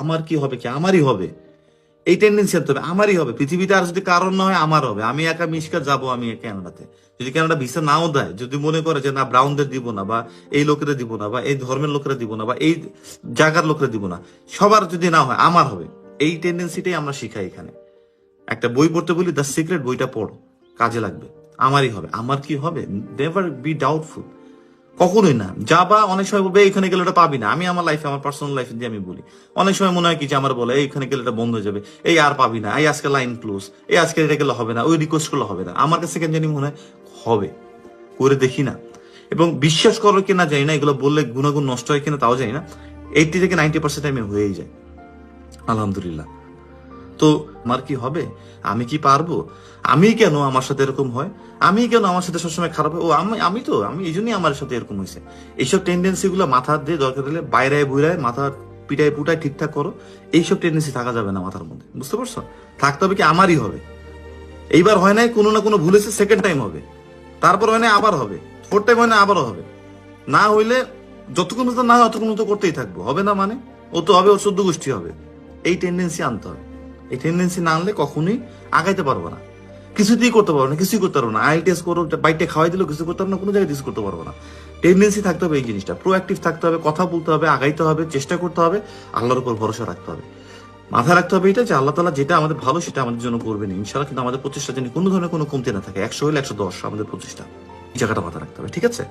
আমার কি হবে, কি আমারই হবে, এই টেন্ডেন্সি আনতে হবে, আমারই হবে। পৃথিবীতে আর যদি কারণ না হয় আমার হবে। আমি একা মিশকা যাবো আমি ক্যানাডাতে, যদি ক্যানাডা ভিসা নাও দেয়, যদি মনে করে যে না ব্রাউনদের দিব না, বা এই লোকেরা দিব না, বা এই ধর্মের লোকেরা দিব না, বা এই জায়গার লোকেরা দিব না, সবার যদি না হয় আমার হবে। এই টেন্ডেন্সিটাই আমরা শিখাই এখানে। একটা বই পড়তে বলি, দ্য সিক্রেট, বইটা পড়ো, কাজে লাগবে। আমারই হবে, আমার কি হবে, নেভার বি ডাউটফুল, কখনোই না। যাবা, অনেক সময় বলবে এখানে গেলে ওটা পাবি না। আমি আমার লাইফে, আমার পার্সোনাল লাইফে দিয়ে আমি বলি, অনেক সময় মনে হয় কি যে আমার বলে এইখানে গেলে এটা বন্ধ হয়ে যাবে, এই আর পাবি না, এই আজকে লাইন ক্লোজ, এই আজকে এটা গেলে হবে না, ওই রিকোয়েস্ট করলে হবে না। আমার কাছে কেন জানি মনে হয় হবে, করে দেখি না। এবং বিশ্বাস করো কিনা জানি না, এগুলো বললে গুণাগুণ নষ্ট হয় কিনা তাও জানি না, 80 থেকে 90% টাইমে হয়েই যায়, আলহামদুলিল্লাহ। তো আমার কি হবে, আমি কি পারবো, আমি কেন আমার সাথে এরকম হয়, আমি কেন আমার সাথে সবসময় খারাপ হয়, ও আমি এই জন্যই আমার সাথে এরকম হয়েছে। এইসব টেন্ডেন্সি গুলো মাথা দিয়ে দরকার হলে বাইরে বুড়ায় মাথা পিটায় পুটায় ঠিকঠাক করো। এইসব টেন্ডেন্সি থাকা যাবে না মাথার মধ্যে, বুঝতে পারছো? থাকতে হবে কি আমারই হবে। এইবার হয় নাই, কোনো না কোনো ভুল হয়েছে, সেকেন্ড টাইম হবে, তারপর হয় না আবার হবে, ফোর্থ টাইম হয় না আবারও হবে। না হইলে যতক্ষণ পর্যন্ত না হয় ততক্ষণ তো করতেই থাকবো, হবে না মানে, ও তো হবে, ওর 14 গোষ্ঠী হবে। এই টেন্ডেন্সি আনতে হবে। এই টেন্ডেন্সি না আনলে কখনোই আগাইতে পারবো না, কিছুতেই করতে পারবো না, কিছুই করতে পারবো না। আইএলটিএস করো, বাইকটা খাওয়াই দিলেও কিছু করতে পারবো না, কোনো জায়গায় কিছু করতে পারবো না। টেন্ডেন্সি থাকতে হবে, এই জিনিসটা প্রোঅ্যাক্টিভ থাকতে হবে, কথা বলতে হবে, আগাইতে হবে, চেষ্টা করতে হবে, আল্লাহর উপর ভরসা রাখতে হবে। মাথায় রাখতে হবে এটা যে আল্লাহ তাআলা যেটা আমাদের ভালো সেটা আমাদের জন্য করবেন ইনশাআল্লাহ। কিন্তু আমাদের প্রচেষ্টা যেন কোনো ধরনের কোনো কমতি না থাকে, 100 হলে 110 আমাদের প্রচেষ্টা, এই জায়গাটা মাথায় রাখতে হবে, ঠিক আছে?